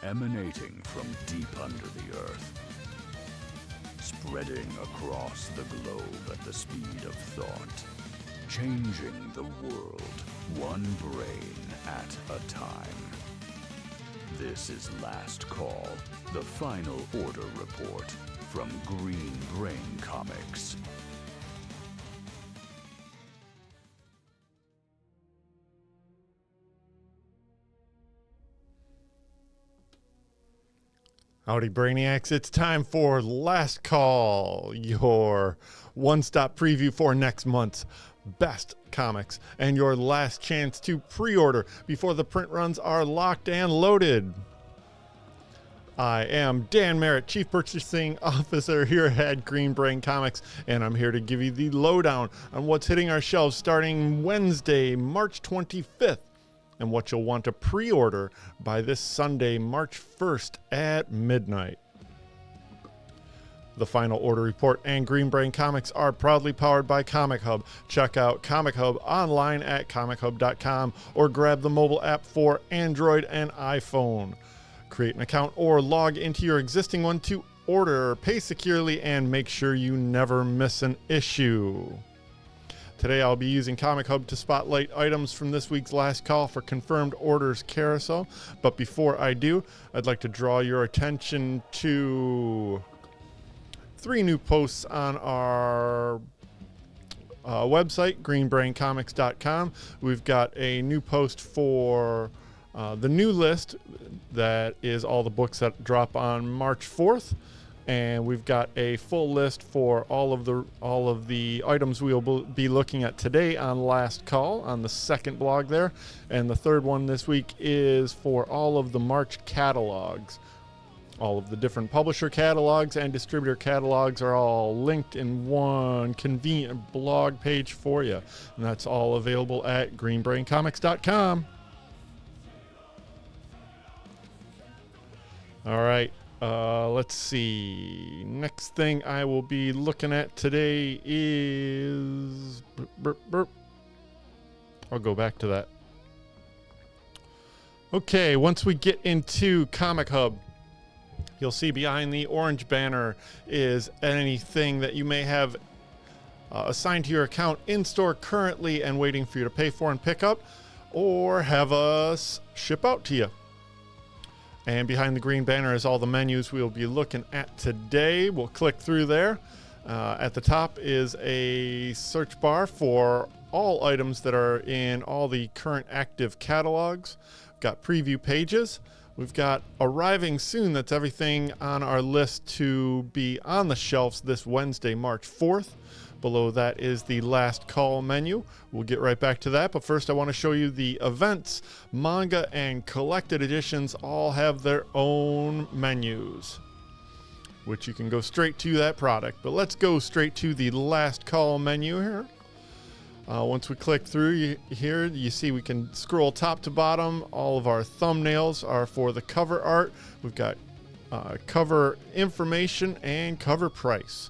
emanating from deep under the earth, spreading across the globe at the speed of thought, changing the world one brain at a time. This is Last Call, the final order report from Green Brain Comics. Howdy, Brainiacs. It's time for Last Call, your one-stop preview for next month's best comics and your last chance to pre-order before the print runs are locked and loaded. I am Dan Merritt, Chief Purchasing Officer here at Green Brain Comics, and I'm here to give you the lowdown on what's hitting our shelves starting Wednesday, March 25th. And what you'll want to pre-order by this Sunday, March 1st at midnight. The Final Order Report and Green Brain Comics are proudly powered by Comichub. Check out Comichub online at comichub.com or grab the mobile app for Android and iPhone. Create an account or log into your existing one to order, pay securely, and make sure you never miss an issue. Today I'll be using Comichub to spotlight items from this week's Last Call for confirmed orders carousel. But before I do, I'd like to draw your attention to 3 new posts on our website, greenbraincomics.com. We've got a new post for the new list that is all the books that drop on March 4th. And we've got a full list for all of the items we will be looking at today on Last Call on the second blog there. And the third one this week is for all of the March catalogs. All of the different publisher catalogs and distributor catalogs are all linked in one convenient blog page for you. And that's all available at greenbraincomics.com. All right. Let's see. Next thing I will be looking at today is... I'll go back to that. Okay, once we get into Comichub, you'll see behind the orange banner is anything that you may have assigned to your account in store currently and waiting for you to pay for and pick up, or have us ship out to you. And behind the green banner is all the menus we'll be looking at today. We'll click through there. At the top is a search bar for all items that are in all the current active catalogs. We've got preview pages. We've got arriving soon. That's everything on our list to be on the shelves this Wednesday, March 4th. Below that is the Last Call menu. We'll get right back to that, but first I want to show you the events. Manga and collected editions all have their own menus, which you can go straight to that product. But let's go straight to the Last Call menu here. Once we click through here, you see we can scroll top to bottom. All of our thumbnails are for the cover art. We've got cover information and cover price.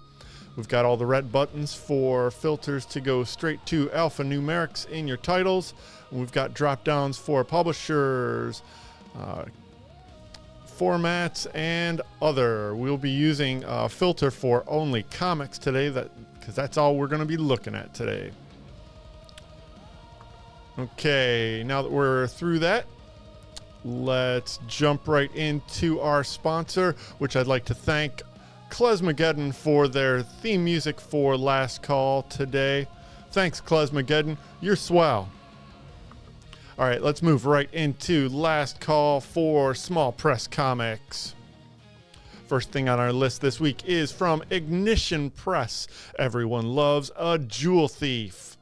We've got all the red buttons for filters to go straight to alphanumerics in your titles. We've got drop downs for publishers, formats, and other. We'll be using a filter for only comics today, because that's all we're going to be looking at today. Okay, now that we're through that, let's jump right into our sponsor, which I'd like to thank Klezmageddon for their theme music for Last Call today. Thanks, Klezmageddon. You're swell. All right, let's move right into Last Call for Small Press Comics. First thing on our list this week is from Ignition Press. Everyone loves a jewel thief.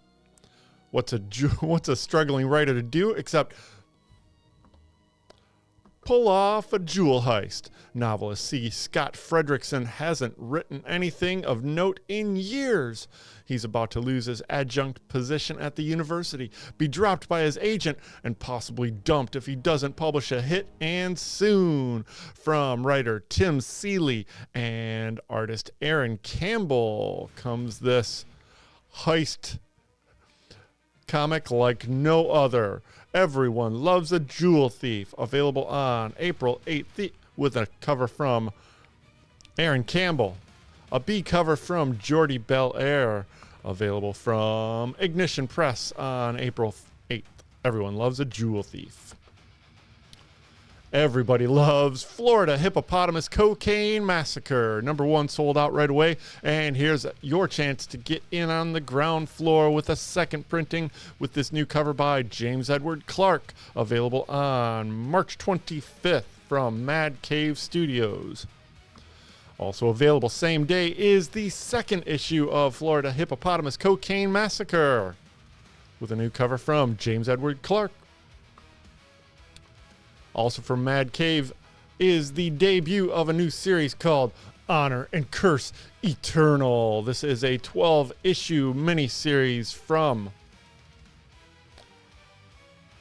What's a struggling writer to do except pull off a jewel heist? Novelist C. Scott Fredrickson hasn't written anything of note in years. He's about to lose his adjunct position at the university, be dropped by his agent, and possibly dumped if he doesn't publish a hit, and soon. From writer Tim Seeley and artist Aaron Campbell comes this heist comic like no other. Everyone Loves a Jewel Thief, available on April 8th with a cover from Aaron Campbell. A B cover from Jordy Belair, available from Ignition Press on April 8th. Everyone Loves a Jewel Thief. Everybody Loves Florida Hippopotamus Cocaine Massacre. Number 1 sold out right away. And here's your chance to get in on the ground floor with a second printing with this new cover by James Edward Clark, available on March 25th from Mad Cave Studios. Also available same day is the second issue of Florida Hippopotamus Cocaine Massacre with a new cover from James Edward Clark. Also from Mad Cave is the debut of a new series called Honor and Curse Eternal. This is a 12-issue miniseries from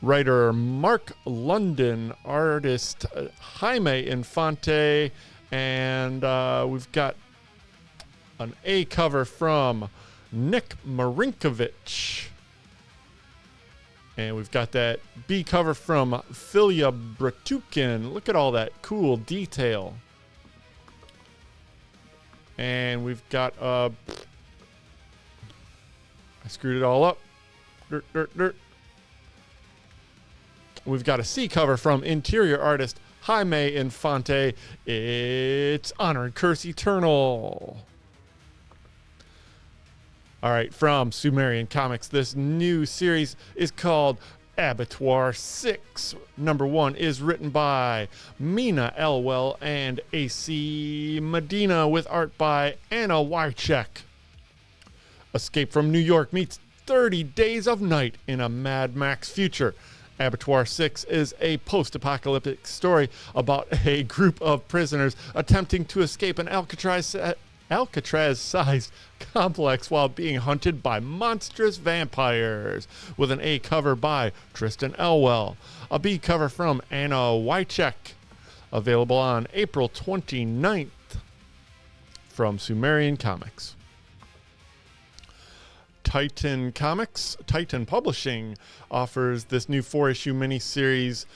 writer Mark London, artist Jaime Infante, and we've got an A cover from Nick Marinkovich. And we've got that B cover from Filia Bratukin. Look at all that cool detail. And we've got, I screwed it all up. We've got a C cover from interior artist Jaime Infante. It's Honor and Curse Eternal. All right, from Sumerian Comics, this new series is called Abattoir 6. Number 1 is written by Mina Elwell and A.C. Medina with art by Anna Wycheck. Escape from New York meets 30 Days of Night in a Mad Max future. Abattoir 6 is a post-apocalyptic story about a group of prisoners attempting to escape an Alcatraz-sized complex while being hunted by monstrous vampires, with an A cover by Tristan Elwell, a B cover from Anna Wycheck, available on April 29th from Sumerian Comics. Titan Publishing offers this new 4-issue miniseries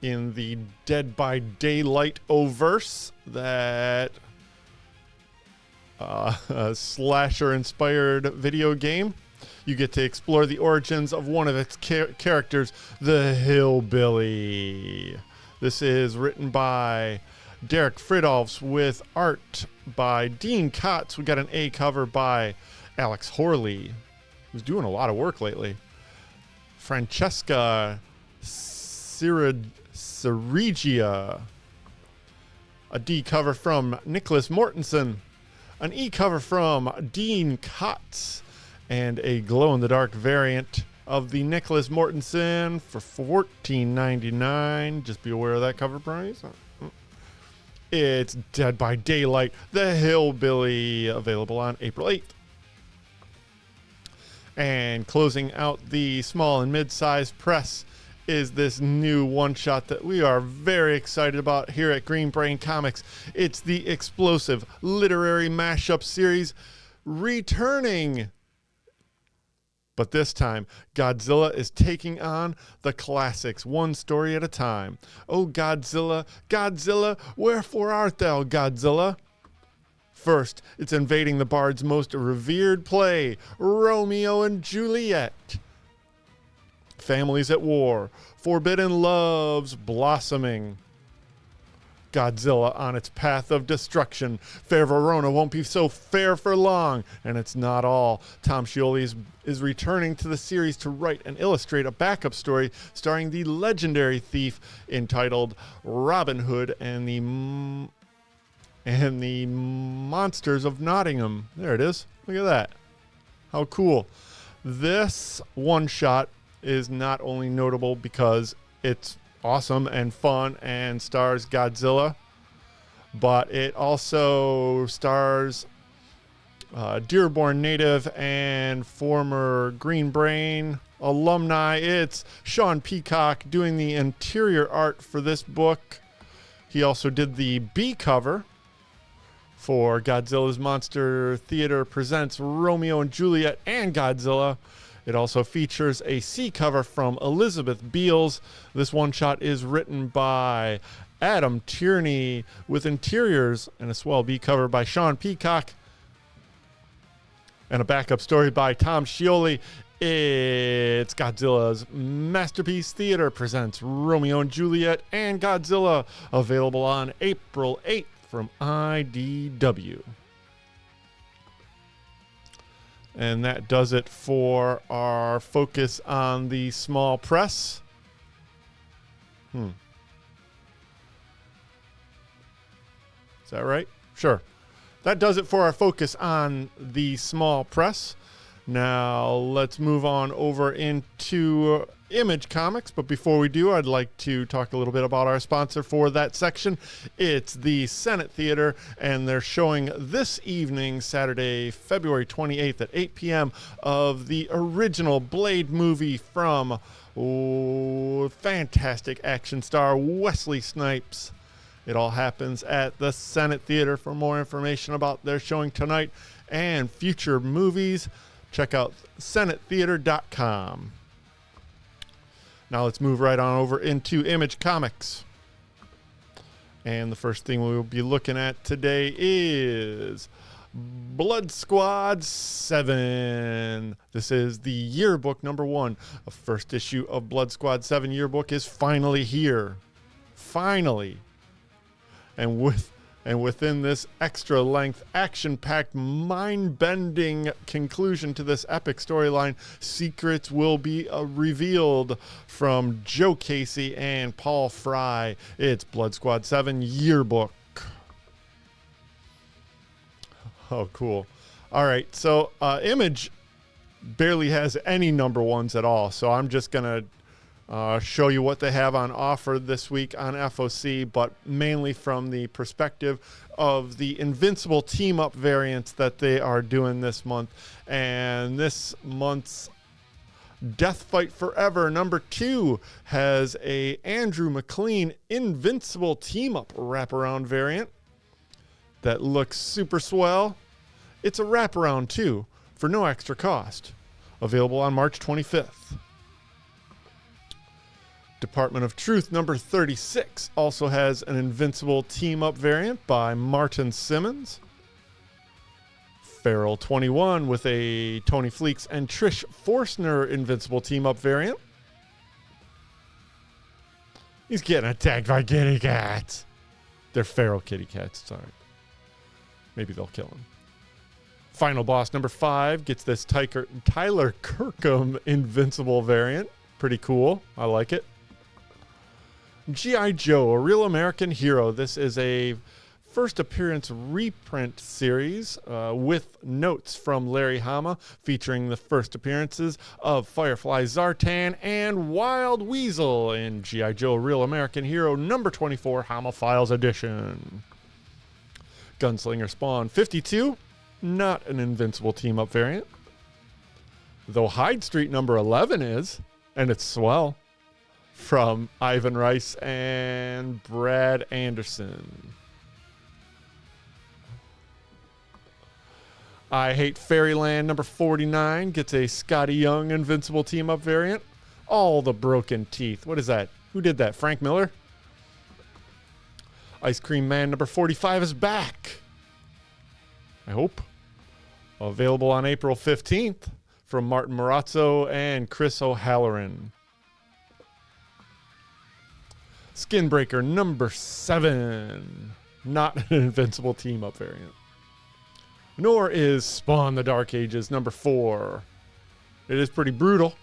in the Dead by Daylight Overse, that slasher-inspired video game. You get to explore the origins of one of its characters, the Hillbilly. This is written by Derek Fridolfs with art by Dean Kotz. We got an A cover by Alex Horley, who's doing a lot of work lately. Francesca Sirigia. A D cover from Nicholas Mortensen. An E cover from Dean Kotz. And a glow-in-the-dark variant of the Nicholas Mortensen for $14.99. Just be aware of that cover price. It's Dead by Daylight, the Hillbilly, available on April 8th. And closing out the small and mid-sized press is this new one-shot that we are very excited about here at Green Brain Comics. It's the explosive literary mashup series returning. But this time, Godzilla is taking on the classics, one story at a time. Oh, Godzilla, Godzilla, wherefore art thou, Godzilla? First, it's invading the Bard's most revered play, Romeo and Juliet. Families at war, forbidden loves blossoming. Godzilla on its path of destruction. Fair Verona won't be so fair for long, and it's not all. Tom Scioli is returning to the series to write and illustrate a backup story starring the legendary thief entitled Robin Hood and the Monsters of Nottingham. There it is. Look at that. How cool. This one-shot is not only notable because it's awesome and fun and stars Godzilla, but it also stars Dearborn native and former Green Brain alumni. It's Sean Peacock doing the interior art for this book. He also did the B cover for Godzilla's Monster Theater Presents Romeo and Juliet and Godzilla. It also features a C cover from Elizabeth Beals. This one-shot is written by Adam Tierney with interiors and a swell B cover by Sean Peacock and a backup story by Tom Scioli. It's Godzilla's Masterpiece Theater presents Romeo and Juliet and Godzilla, available on April 8th from IDW. And that does it for our focus on the small press. Is that right? Sure. That does it for our focus on the small press. Now let's move on over into Image Comics. But before we do, I'd like to talk a little bit about our sponsor for that section. It's the Senate Theater, and they're showing this evening, Saturday, February 28th at 8 p.m. of the original Blade movie from fantastic action star Wesley Snipes. It all happens at the Senate Theater. For more information about their showing tonight and future movies, check out senatetheater.com. Now let's move right on over into Image Comics. And the first thing we will be looking at today is Blood Squad 7. This is the yearbook number 1. The first issue of Blood Squad 7 yearbook is finally here. Finally. And within this extra-length, action-packed, mind-bending conclusion to this epic storyline, secrets will be revealed from Joe Casey and Paul Fry. It's Blood Squad 7 Yearbook. Oh, cool. All right, so Image barely has any number 1s at all, so I'm just going to show you what they have on offer this week on FOC, but mainly from the perspective of the Invincible team-up variants that they are doing this month. And this month's Death Fight Forever number 2 has a Andrew McLean Invincible team-up wraparound variant that looks super swell. It's a wraparound too, for no extra cost. Available on March 25th. Department of Truth number 36 also has an Invincible team-up variant by Martin Simmons. Feral 21 with a Tony Fleeks and Trish Forstner Invincible team-up variant. He's getting attacked by kitty cats. They're feral kitty cats, sorry. Maybe they'll kill him. Final Boss number 5 gets this Tyler Kirkham Invincible variant. Pretty cool. I like it. G.I. Joe, a Real American Hero. This is a first appearance reprint series with notes from Larry Hama featuring the first appearances of Firefly Zartan and Wild Weasel in G.I. Joe, Real American Hero number 24 Hama Files edition. Gunslinger Spawn 52, not an Invincible team-up variant. Though Hyde Street number 11 is, and it's swell. From Ivan Rice and Brad Anderson. I Hate Fairyland number 49 gets a Scotty Young Invincible team-up variant. All the Broken Teeth. What is that? Who did that? Frank Miller? Ice Cream Man number 45 is back. I hope. Available on April 15th from Martin Morazzo and Chris O'Halloran. Skinbreaker number 7. Not an Invincible team-up variant. Nor is Spawn the Dark Ages number 4. It is pretty brutal.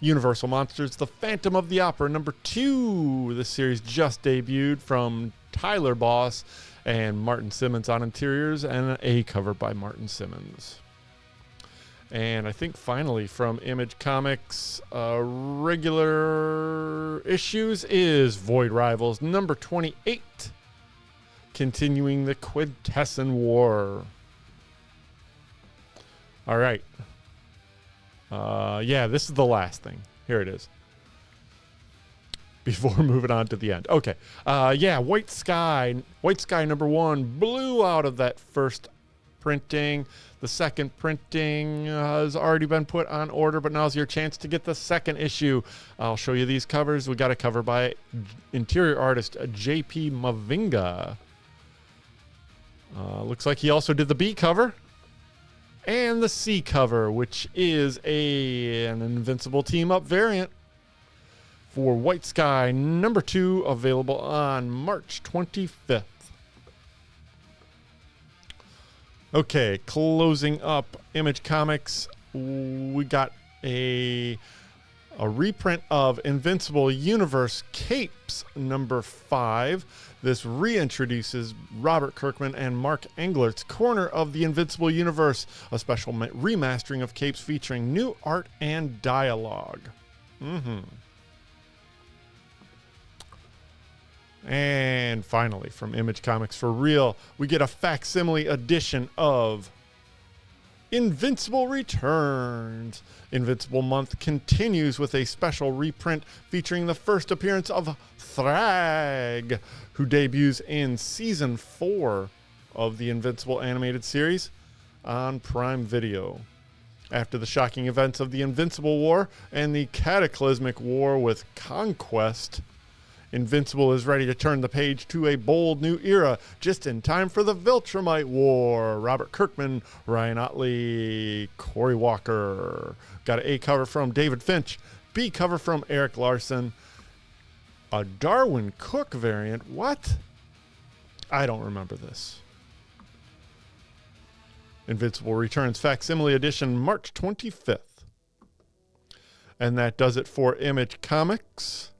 Universal Monsters, The Phantom of the Opera number 2. This series just debuted from Tyler Boss and Martin Simmons on interiors and an A cover by Martin Simmons. And I think finally from Image Comics regular issues is Void Rivals number 28. Continuing the Quintesson War. All right. Yeah, this is the last thing. Here it is. Before moving on to the end. Okay. Yeah, White Sky number 1 blew out of that first printing. The second printing has already been put on order, but now's your chance to get the second issue. I'll show you these covers. We got a cover by interior artist J.P. Mavinga. Looks like he also did the B cover and the C cover, which is an Invincible Team-Up variant for White Sky #2, available on March 25th. Okay, closing up Image Comics, we got a reprint of Invincible Universe Capes #5. This reintroduces Robert Kirkman and Mark Englert's Corner of the Invincible Universe, a special remastering of Capes featuring new art and dialogue. And finally, from Image Comics for Real, we get a facsimile edition of Invincible Returns. Invincible Month continues with a special reprint featuring the first appearance of Thrag, who debuts in Season 4 of the Invincible animated series on Prime Video. After the shocking events of the Invincible War and the cataclysmic war with Conquest, Invincible is ready to turn the page to a bold new era, just in time for the Viltrumite War. Robert Kirkman, Ryan Otley, Corey Walker. Got an A cover from David Finch, B cover from Eric Larson. A Darwin Cook variant. What? I don't remember this. Invincible Returns Facsimile Edition, March 25th. And that does it for Image Comics.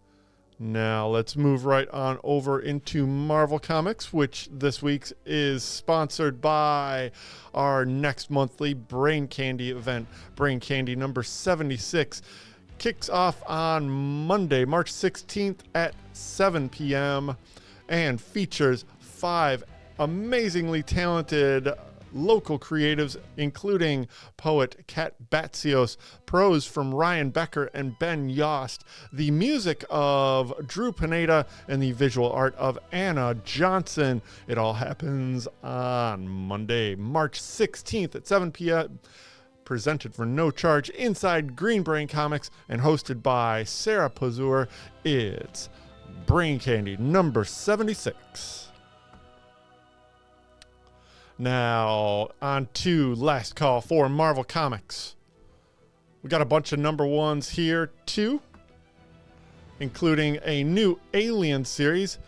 Now let's move right on over into Marvel Comics, which this week is sponsored by our next monthly Brain Candy event. Brain Candy #76 kicks off on Monday, March 16th at 7 p.m. and features 5 amazingly talented local creatives, including poet Kat Batsios, prose from Ryan Becker and Ben Yost, the music of Drew Pineda, and the visual art of Anna Johnson. It all happens on Monday, March 16th at 7 p.m. Presented for no charge inside Green Brain Comics and hosted by Sarah Pazur. It's Brain Candy #76. Now, on to Last Call for Marvel Comics. We got a bunch of #1s here, too, including a new Alien series,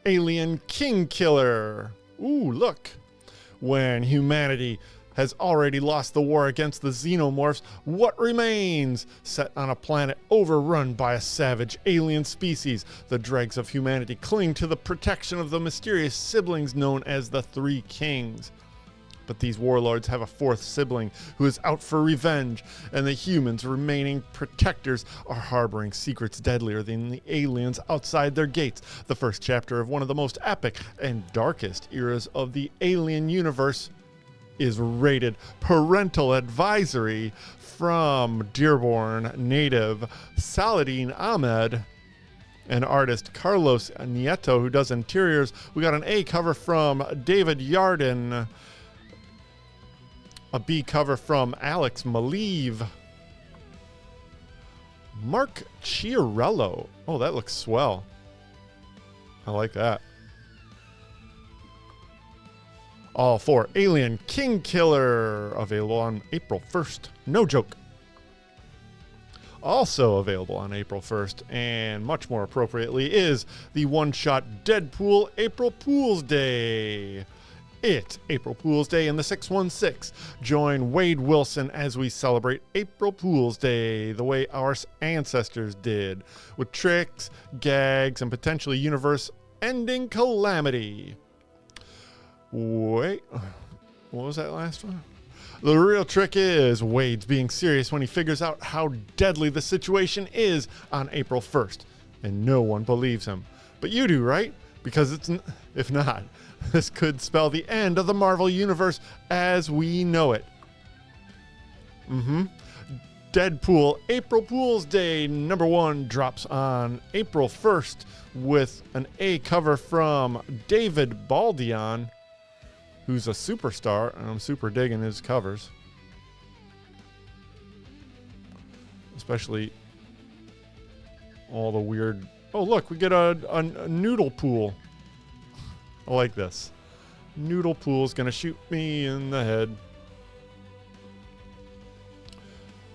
Alien King Killer. Ooh, look. When humanity has already lost the war against the xenomorphs, what remains? Set on a planet overrun by a savage alien species, the dregs of humanity cling to the protection of the mysterious siblings known as the Three Kings. But these warlords have a fourth sibling who is out for revenge, and the humans' remaining protectors are harboring secrets deadlier than the aliens outside their gates. The first chapter of one of the most epic and darkest eras of the Alien universe is rated parental advisory from Dearborn native Saladin Ahmed and artist Carlos Nieto, who does interiors. We got an A cover from David Yarden, a B cover from Alex Malieve, Mark Chiarello. Oh, that looks swell. I like that. All for Alien King Killer, available on April 1st. No joke. Also available on April 1st, and much more appropriately, is the one-shot Deadpool April Fool's Day. It's April Fool's Day in the 616. Join Wade Wilson as we celebrate April Fool's Day the way our ancestors did, with tricks, gags, and potentially universe-ending calamity. Wait, what was that last one? The real trick is Wade's being serious when he figures out how deadly the situation is on April 1st, and no one believes him. But you do, right? Because if not, this could spell the end of the Marvel Universe as we know it. Deadpool April Fool's Day #1 drops on April 1st with an A cover from David Baldion. who's a superstar, and I'm super digging his covers. Especially all the weird... Oh, look, we get a noodle pool. I like this. Noodle pool's gonna shoot me in the head.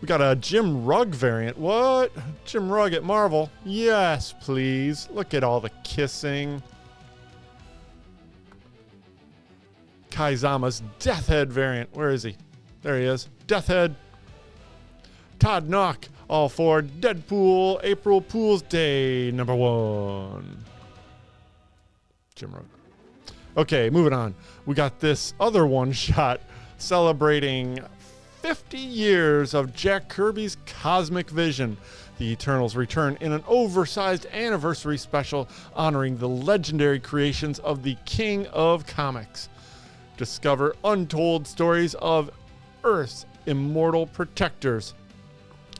We got a Jim Rugg variant. What? Jim Rugg at Marvel? Yes, please. Look at all the kissing. Kaizama's Death Head variant. Where is he? There he is. Death Head. Todd Knock. All for Deadpool April Fool's Day #1. Jim Rugg. Okay, moving on. We got this other one shot celebrating 50 years of Jack Kirby's Cosmic Vision. The Eternals return in an oversized anniversary special honoring the legendary creations of the King of Comics. Discover untold stories of Earth's immortal protectors.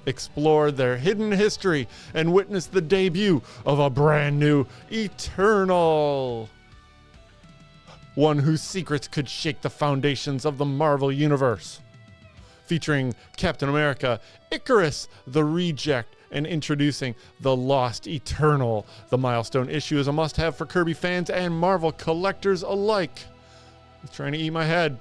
Explore their hidden history and witness the debut of a brand new Eternal. One whose secrets could shake the foundations of the Marvel Universe. Featuring Captain America, Icarus, the Reject, and introducing the Lost Eternal. The milestone issue is a must-have for Kirby fans and Marvel collectors alike. He's trying to eat my head.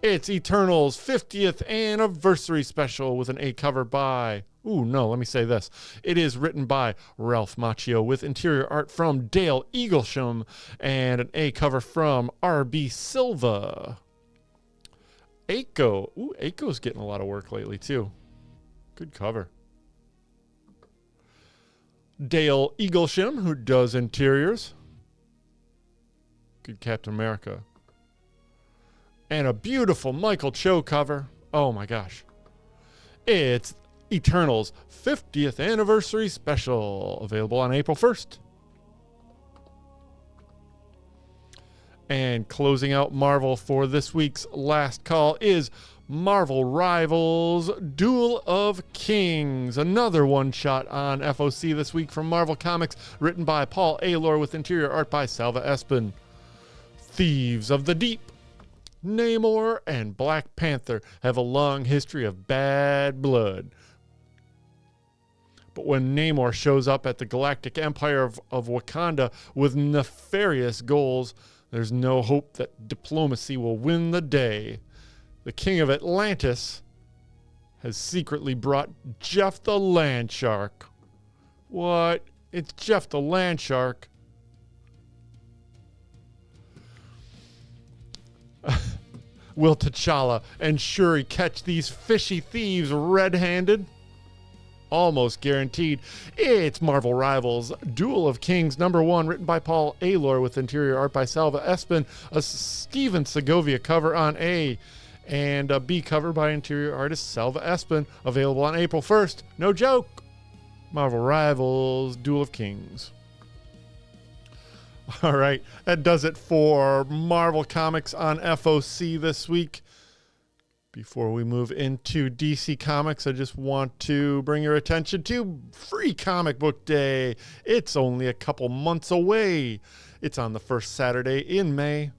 It's Eternals' 50th anniversary special with an A cover by... Ooh, no, let me say this. It is written by Ralph Macchio with interior art from Dale Eaglesham and an A cover from R.B. Silva. Aiko. Ooh, Aiko's getting a lot of work lately, too. Good cover. Dale Eaglesham, who does interiors. Good Captain America. And a beautiful Michael Cho cover. Oh my gosh. It's Eternals 50th Anniversary Special. Available on April 1st. And closing out Marvel for this week's Last Call is Marvel Rivals Duel of Kings. Another one-shot on FOC this week from Marvel Comics, written by Paul Aylor with interior art by Salva Espin. Thieves of the Deep. Namor and Black Panther have a long history of bad blood. But when Namor shows up at the Galactic Empire of Wakanda with nefarious goals, there's no hope that diplomacy will win the day. The King of Atlantis has secretly brought Jeff the Landshark. What? It's Jeff the Landshark. Will T'Challa and Shuri catch these fishy thieves red-handed? Almost guaranteed. It's Marvel Rivals Duel of Kings #1, written by Paul Aylor with interior art by Salva Espin, a Steven Segovia cover on A, and a B cover by interior artist Salva Espin, available on April 1st. No joke. Marvel Rivals Duel of Kings. All right, that does it for Marvel Comics on FOC this week. Before we move into DC Comics, I just want to bring your attention to Free Comic Book Day. It's only a couple months away. It's on the first Saturday in May,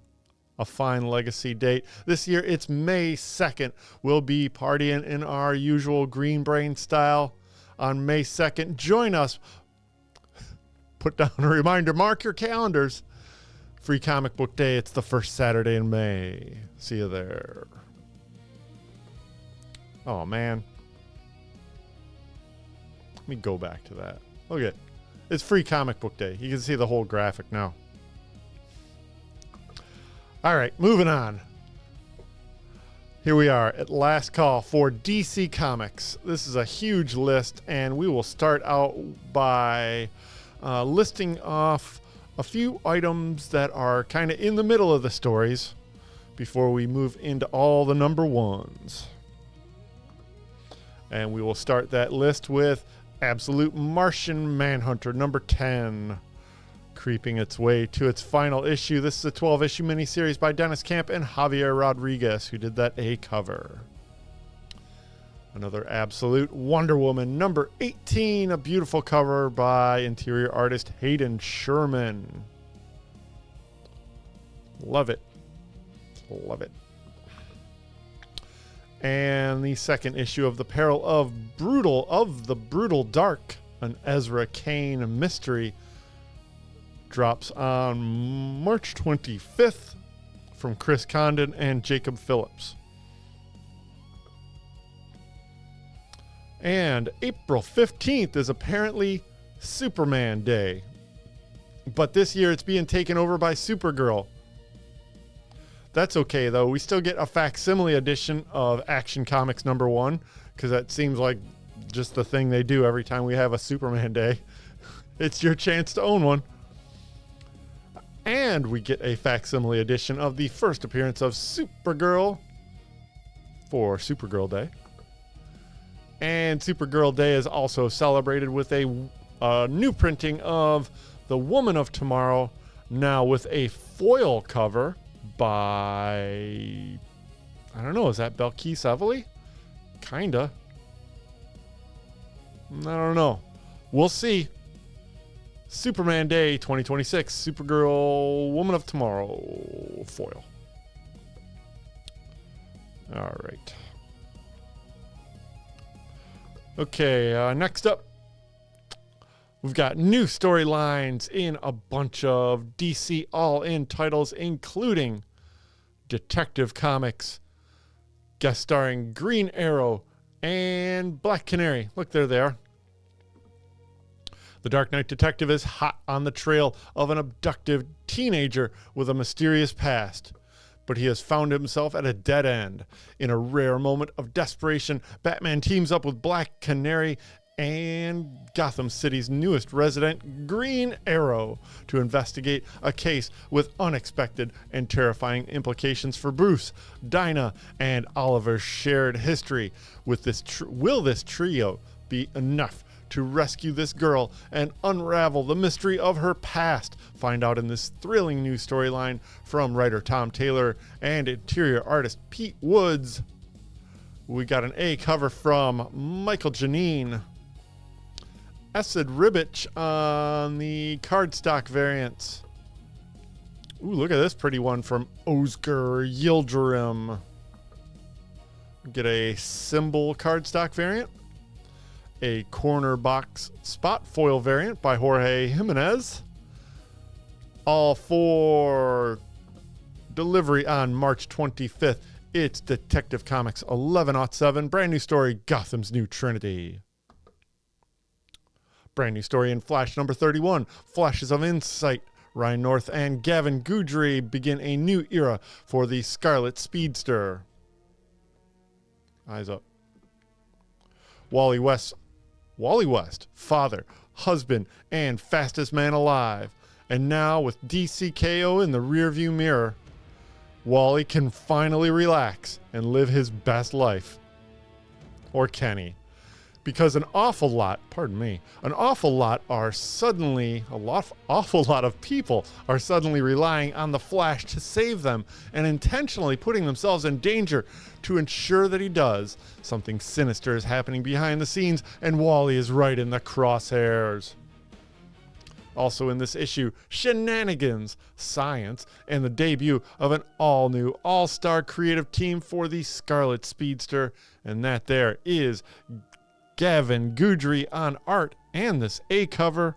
a fine legacy date. This year, it's May 2nd. We'll be partying in our usual Green Brain style on May 2nd. Join us. Put down a reminder. Mark your calendars. Free Comic Book Day. It's the first Saturday in May. See you there. Oh, man. Let me go back to that. Look at it. It's Free Comic Book Day. You can see the whole graphic now. All right, moving on. Here we are at Last Call for DC Comics. This is a huge list, and we will start out by listing off a few items that are kind of in the middle of the stories before we move into all the #1s. And we will start that list with Absolute Martian Manhunter #10, creeping its way to its final issue. This is a 12-issue miniseries by Dennis Camp and Javier Rodriguez, who did that A cover. Another Absolute Wonder Woman #18, a beautiful cover by interior artist Hayden Sherman. Love it. Love it. And the second issue of The Peril of the Brutal Dark, an Ezra Kane mystery, drops on March 25th from Chris Condon and Jacob Phillips. And April 15th is apparently Superman Day. But this year it's being taken over by Supergirl. That's okay, though. We still get a facsimile edition of Action Comics #1, because that seems like just the thing they do every time we have a Superman Day. It's your chance to own one. And we get a facsimile edition of the first appearance of Supergirl for Supergirl Day. And Supergirl Day is also celebrated with a new printing of The Woman of Tomorrow, now with a foil cover by, I don't know, is that Belkis Evely? Kinda. I don't know. We'll see. Superman Day 2026, Supergirl, Woman of Tomorrow, foil. All right. Okay, next up, we've got new storylines in a bunch of DC All-In titles, including Detective Comics, guest starring Green Arrow and Black Canary. Look, there they are. The Dark Knight detective is hot on the trail of an abducted teenager with a mysterious past, but he has found himself at a dead end. In a rare moment of desperation, Batman teams up with Black Canary and Gotham City's newest resident, Green Arrow, to investigate a case with unexpected and terrifying implications for Bruce, Dinah, and Oliver's shared history. With this will this trio be enough to rescue this girl and unravel the mystery of her past? Find out in this thrilling new storyline from writer Tom Taylor and interior artist Pete Woods. We got an A cover from Michael Janine. Esed Ribic on the cardstock variants. Ooh, look at this pretty one from Oscar Yildirim. Get a symbol cardstock variant. A corner box spot foil variant by Jorge Jimenez. All for delivery on March 25th. It's Detective Comics 1107. Brand new story, Gotham's New Trinity. Brand new story in Flash #31, Flashes of Insight. Ryan North and Gavin Goudry begin a new era for the Scarlet Speedster. Eyes up. Wally West, father, husband, and fastest man alive. And now with DCKO in the rearview mirror, Wally can finally relax and live his best life. Or can he? Because an awful lot of people are suddenly relying on the Flash to save them and intentionally putting themselves in danger to ensure that he does. Something sinister is happening behind the scenes, and Wally is right in the crosshairs. Also in this issue, shenanigans, science, and the debut of an all-new all-star creative team for the Scarlet Speedster. And that there is Gavin Goudry on art and this A cover.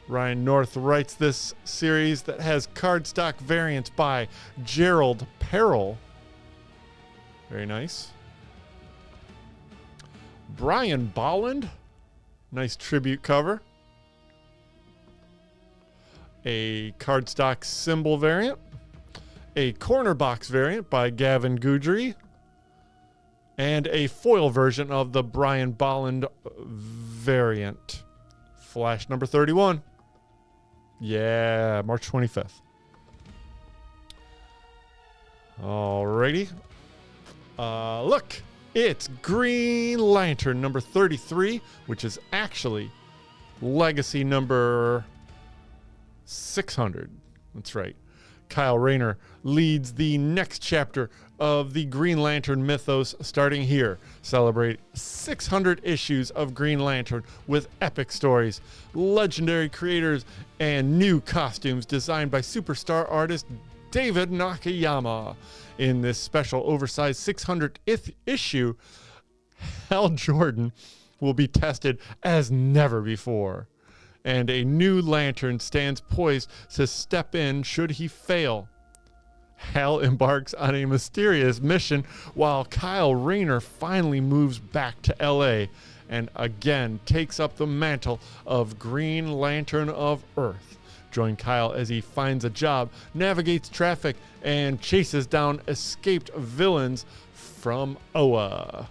Ryan North writes this series that has cardstock variants by Gerald Perrell. Very nice. Brian Bolland. Nice tribute cover. A cardstock symbol variant. A corner box variant by Gavin Goudry. And a foil version of the Brian Bolland variant. Flash #31. Yeah, March 25th. Alrighty. Look, it's Green Lantern #33, which is actually Legacy number 600. That's right. Kyle Rayner leads the next chapter of the Green Lantern mythos starting here. Celebrate 600 issues of Green Lantern with epic stories, legendary creators, and new costumes designed by superstar artist David Nakayama. In this special oversized 600th issue, Hal Jordan will be tested as never before, and a new Lantern stands poised to step in should he fail. Hal embarks on a mysterious mission while Kyle Rayner finally moves back to LA and again takes up the mantle of Green Lantern of Earth. Join Kyle as he finds a job, navigates traffic, and chases down escaped villains from OA.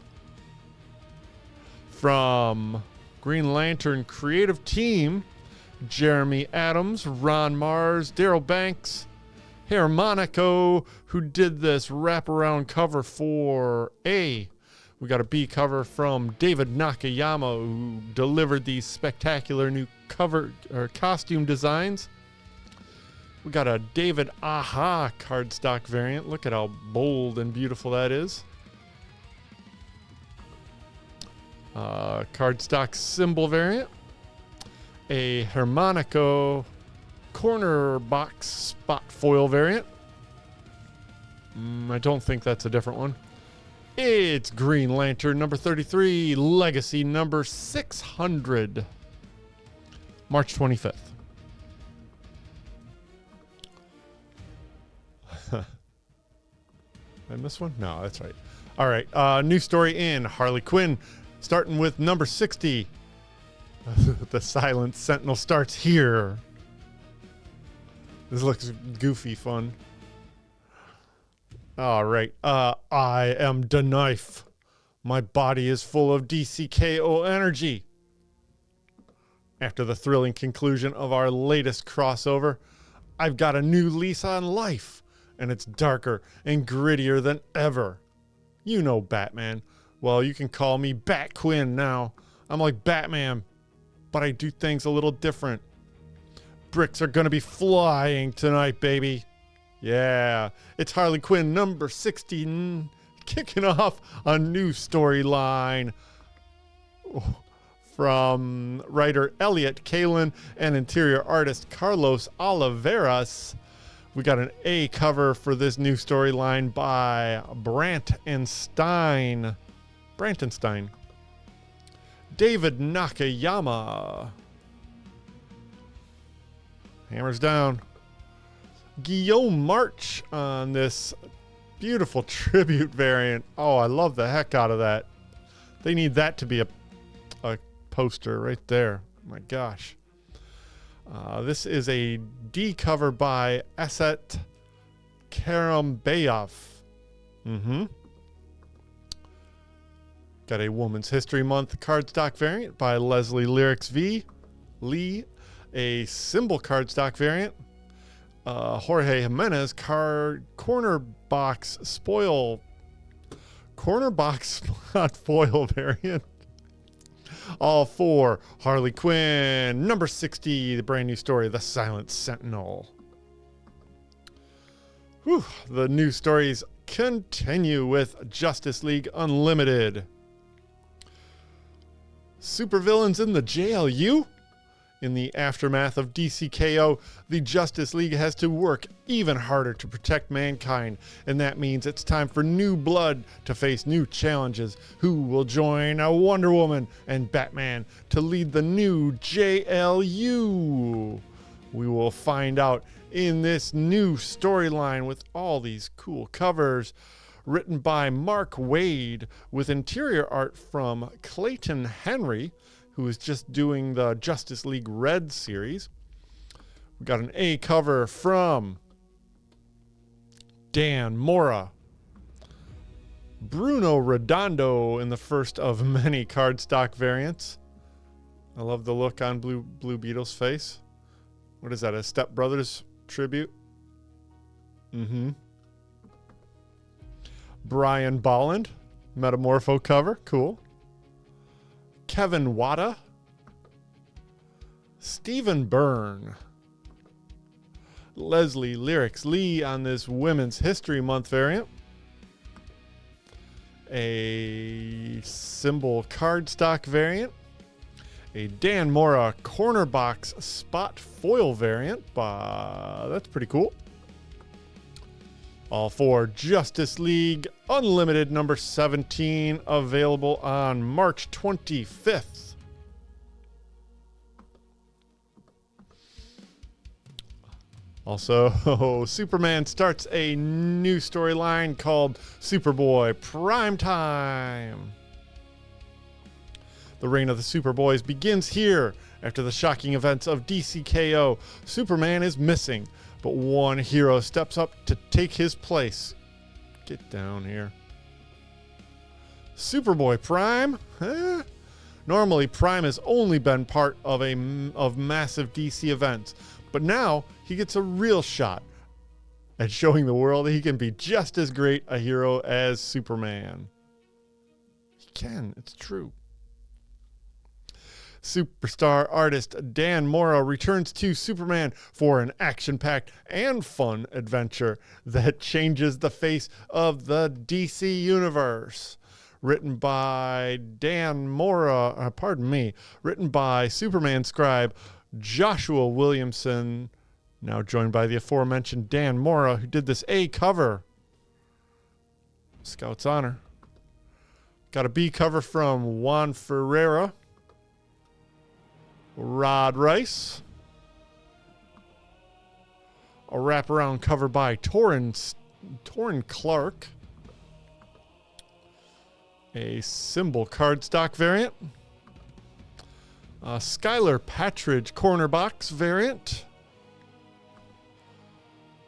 From Green Lantern creative team, Jeremy Adams, Ron Mars, Daryl Banks, Harmonico, who did this wraparound cover for A. We got a B cover from David Nakayama, who delivered these spectacular new cover or costume designs. We got a David Aha cardstock variant. Look at how bold and beautiful that is. Cardstock symbol variant. A Harmonico corner box spot foil variant. I don't think that's a different one. It's Green Lantern number 33, Legacy number 600. March 25th. Did I miss one? No, that's right. All right. New story in Harley Quinn, starting with number 60. The Silent Sentinel starts here. This looks goofy fun. All right. I am the knife. My body is full of DCKO energy. After the thrilling conclusion of our latest crossover, I've got a new lease on life, and it's darker and grittier than ever. You know Batman. Well, you can call me Bat Quinn now. I'm like Batman, but I do things a little different. Bricks are gonna be flying tonight, baby. Yeah, it's Harley Quinn number 60, kicking off a new storyline from writer Elliot Kalin and interior artist Carlos Oliveras. We got an A cover for this new storyline by Brantenstein. David Nakayama. Hammers down. Guillaume March on this beautiful tribute variant. Oh, I love the heck out of that. They need that to be a poster right there. My gosh. This is a D cover by Aset Karambayov. Got a Women's History Month cardstock variant by Leslie Lyrics V. Lee. A symbol cardstock variant. Jorge Jimenez corner box spot foil variant. All for Harley Quinn number 60, the brand new story, The Silent Sentinel. Whew, the new stories continue with Justice League Unlimited. Supervillains in the JLU? In the aftermath of DCKO, the Justice League has to work even harder to protect mankind, and that means it's time for new blood to face new challenges. Who will join a Wonder Woman and Batman to lead the new JLU? We will find out in this new storyline with all these cool covers. Written by Mark Wade with interior art from Clayton Henry, who is just doing the Justice League Red series. We got an A cover from Dan Mora. Bruno Redondo in the first of many cardstock variants. I love the look on Blue Beetle's face. What is that, a Step Brothers tribute? Brian Bolland, Metamorpho cover, cool. Kevin Wada, Stephen Byrne, Leslie Lyrics Lee on this Women's History Month variant. A symbol cardstock variant. A Dan Mora corner box spot foil variant. That's pretty cool. All for Justice League Unlimited number 17, available on March 25th. Also, Superman starts a new storyline called Superboy Primetime. The reign of the Superboys begins here. After the shocking events of DCKO, Superman is missing, but one hero steps up to take his place. Get down here. Superboy Prime? Huh? Normally, Prime has only been part of massive DC events, but now he gets a real shot at showing the world that he can be just as great a hero as Superman. He can, it's true. Superstar artist Dan Mora returns to Superman for an action-packed and fun adventure that changes the face of the DC universe. Written by Dan Mora, written by Superman scribe Joshua Williamson, now joined by the aforementioned Dan Mora, who did this A cover. Scout's honor. Got a B cover from Juan Ferreira. Rod Rice. A wraparound cover by Torrin Clark. A symbol cardstock variant. A Skylar Patridge corner box variant.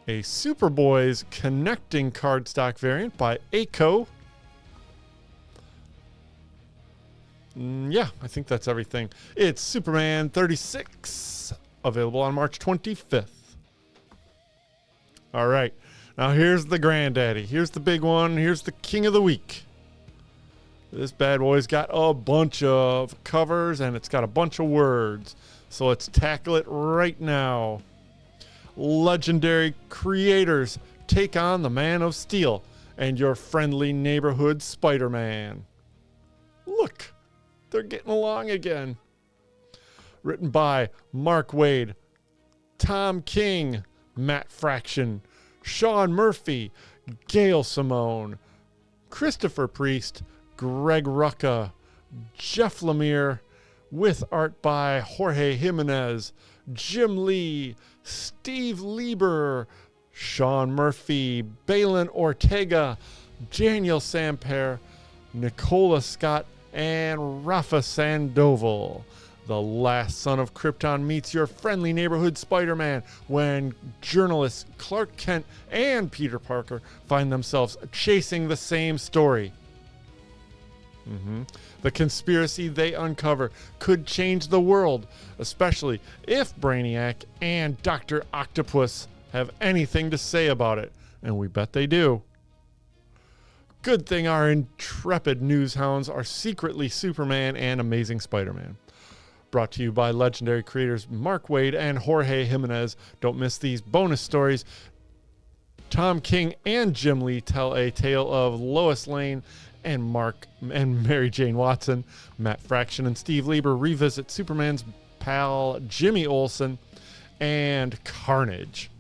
A Superboys connecting cardstock variant by Aco. Yeah, I think that's everything. It's Superman 36, available on March 25th. All right, now here's the granddaddy. Here's the big one. Here's the king of the week. This bad boy's got a bunch of covers, and it's got a bunch of words. So let's tackle it right now. Legendary creators take on the Man of Steel and your friendly neighborhood Spider-Man. Look. They're getting along again. Written by Mark Waid, Tom King, Matt Fraction, Sean Murphy, Gail Simone, Christopher Priest, Greg Rucka, Jeff Lemire, with art by Jorge Jimenez, Jim Lee, Steve Lieber, Sean Murphy, Balin Ortega, Daniel Samper, Nicola Scott, and Rafa Sandoval. The last son of Krypton meets your friendly neighborhood Spider-Man when journalists Clark Kent and Peter Parker find themselves chasing the same story. The conspiracy they uncover could change the world, especially if Brainiac and Dr. Octopus have anything to say about it, and we bet they do. Good thing our intrepid news hounds are secretly Superman and Amazing Spider-Man. Brought to you by legendary creators Mark Waid and Jorge Jimenez. Don't miss these bonus stories. Tom King and Jim Lee tell a tale of Lois Lane and Mary Jane Watson. Matt Fraction and Steve Lieber revisit Superman's pal Jimmy Olsen and Carnage.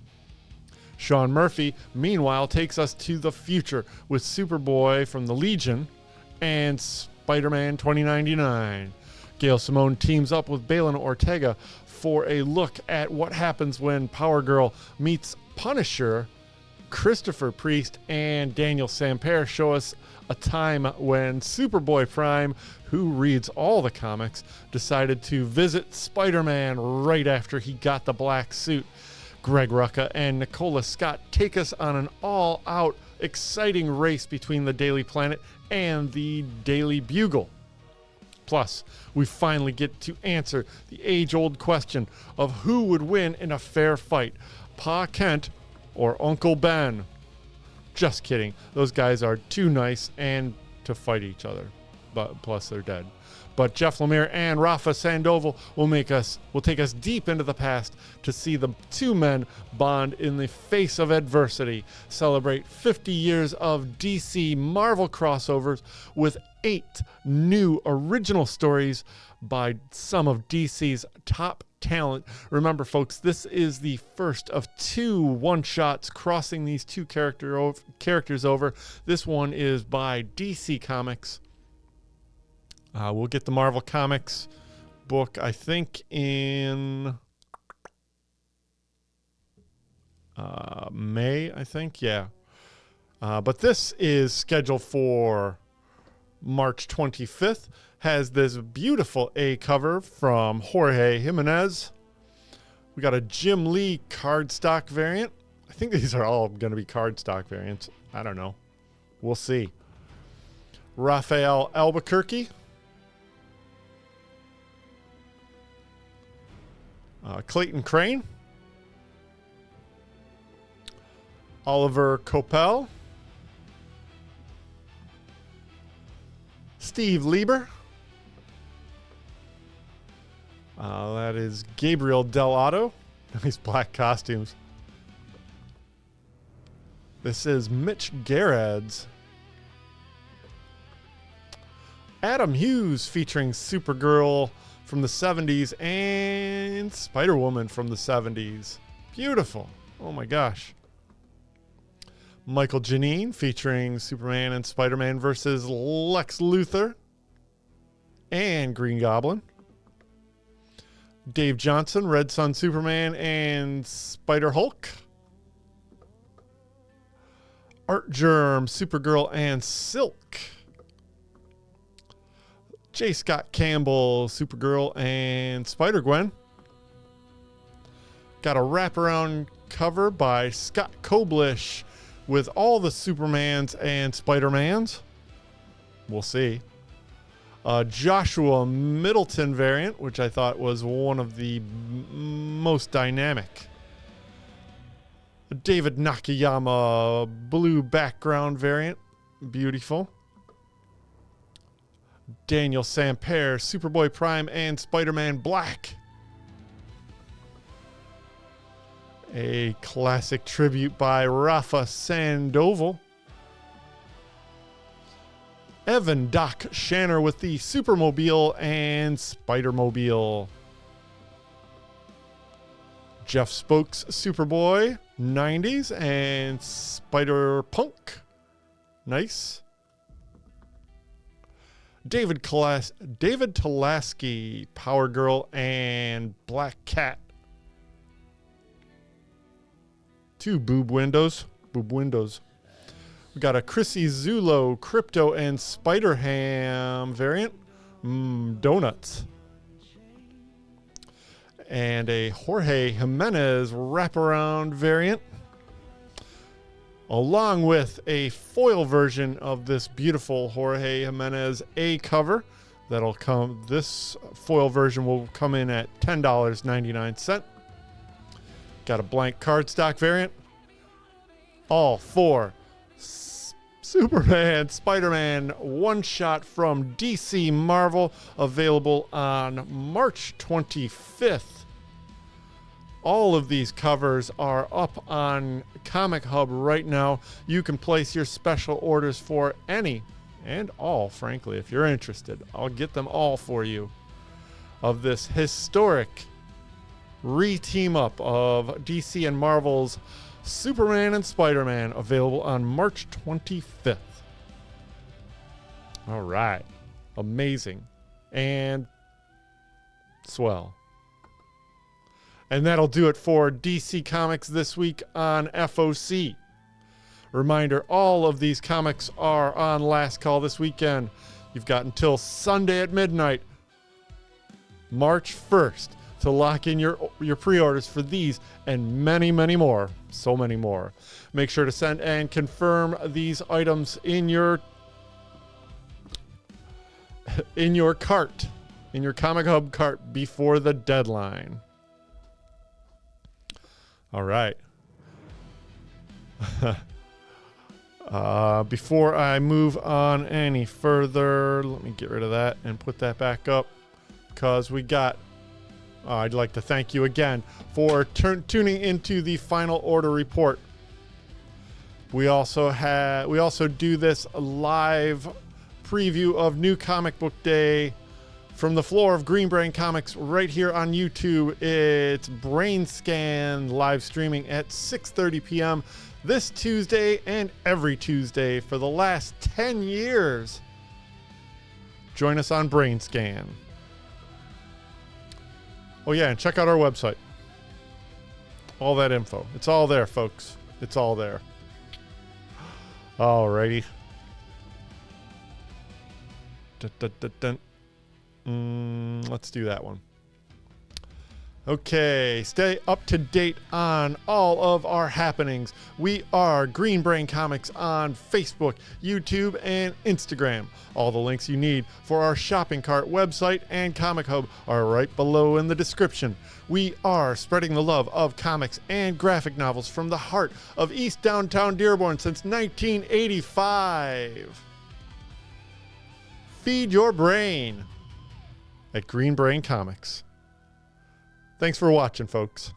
Sean Murphy, meanwhile, takes us to the future with Superboy from the Legion and Spider-Man 2099. Gail Simone teams up with Balin Ortega for a look at what happens when Power Girl meets Punisher. Christopher Priest and Daniel Samper show us a time when Superboy Prime, who reads all the comics, decided to visit Spider-Man right after he got the black suit. Greg Rucka and Nicola Scott take us on an all-out, exciting race between the Daily Planet and the Daily Bugle. Plus, we finally get to answer the age-old question of who would win in a fair fight, Pa Kent or Uncle Ben. Just kidding. Those guys are too nice and to fight each other. but plus they're dead. But Jeff Lemire and Rafa Sandoval will take us deep into the past to see the two men bond in the face of adversity, celebrate 50 years of DC Marvel crossovers with 8 new original stories by some of DC's top talent. Remember, folks, this is the first of 2 one-shots crossing these two characters over. This one is by DC Comics. We'll get the Marvel Comics book, I think, in May, I think. Yeah. But this is scheduled for March 25th. Has this beautiful A cover from Jorge Jimenez. We got a Jim Lee cardstock variant. I think these are all going to be cardstock variants. I don't know. We'll see. Rafael Albuquerque. Clayton Crane. Oliver Coppel. Steve Lieber. That is Gabriel Del Otto. Nice black costumes. This is Mitch Gerads. Adam Hughes featuring Supergirl from the 70s and Spider-Woman from the 70s. Beautiful. Oh my gosh. Michael Janine featuring Superman and Spider-Man versus Lex Luthor and Green Goblin. Dave Johnson, Red Sun Superman and Spider-Hulk. Art Germ, Supergirl and Silk. J. Scott Campbell, Supergirl and Spider-Gwen. Got a wraparound cover by Scott Koblish with all the Supermans and Spider-Mans. We'll see. Joshua Middleton variant, which I thought was one of the most dynamic. David Nakayama blue background variant. Beautiful. Daniel Sampere, Superboy Prime and Spider-Man Black. A classic tribute by Rafa Sandoval. Evan Doc Shanner with the Supermobile and Spider-Mobile. Jeff Spokes Superboy 90s and Spider-Punk. Nice. David Tulaski, Power Girl and Black Cat. 2 boob windows. We got a Chrissy Zulo, Crypto and Spider-Ham variant. Donuts. And a Jorge Jimenez wraparound variant. Along with a foil version of this beautiful Jorge Jimenez A cover. That'll come. This foil version will come in at $10.99. Got a blank cardstock variant. All 4 Superman, Spider-Man one-shot from DC Marvel, available on March 25th. All of these covers are up on Comic Hub right now. You can place your special orders for any and all, frankly, if you're interested. I'll get them all for you. Of this historic re-team up of DC and Marvel's Superman and Spider-Man, available on March 25th. All right. Amazing. And swell. And that'll do it for DC Comics this week on FOC. Reminder, all of these comics are on Last Call this weekend. You've got until Sunday at midnight, March 1st, to lock in your pre-orders for these and many, many more. So many more. Make sure to send and confirm these items in your cart, in your Comic Hub cart before the deadline. All right. Before I move on any further, let me get rid of that and put that back up, because we got I'd like to thank you again for tuning into the final order report. We also do this live preview of New Comic Book Day from the floor of Green Brain Comics right here on YouTube. It's BRAINSCAN live streaming at 6:30 p.m. this Tuesday and every Tuesday for the last 10 years. Join us on BRAINSCAN. Oh yeah, and check out our website. All that info. It's all there, folks. It's all there. Alrighty. Let's do that one. Okay, stay up to date on all of our happenings. We are Green Brain Comics on Facebook, YouTube, and Instagram. All the links you need for our shopping cart, website, and Comichub are right below in the description. We are spreading the love of comics and graphic novels from the heart of East Downtown Dearborn since 1985. Feed your brain at Green Brain Comics. Thanks for watching, folks.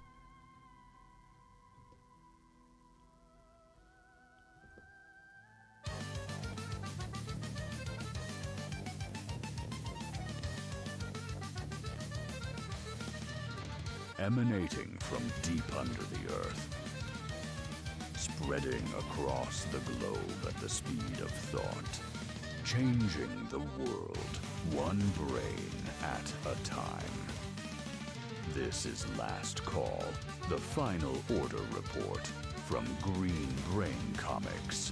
Emanating from deep under the earth, spreading across the globe at the speed of thought, changing the world one brain at a time. This is Last Call, the final order report from Green Brain Comics.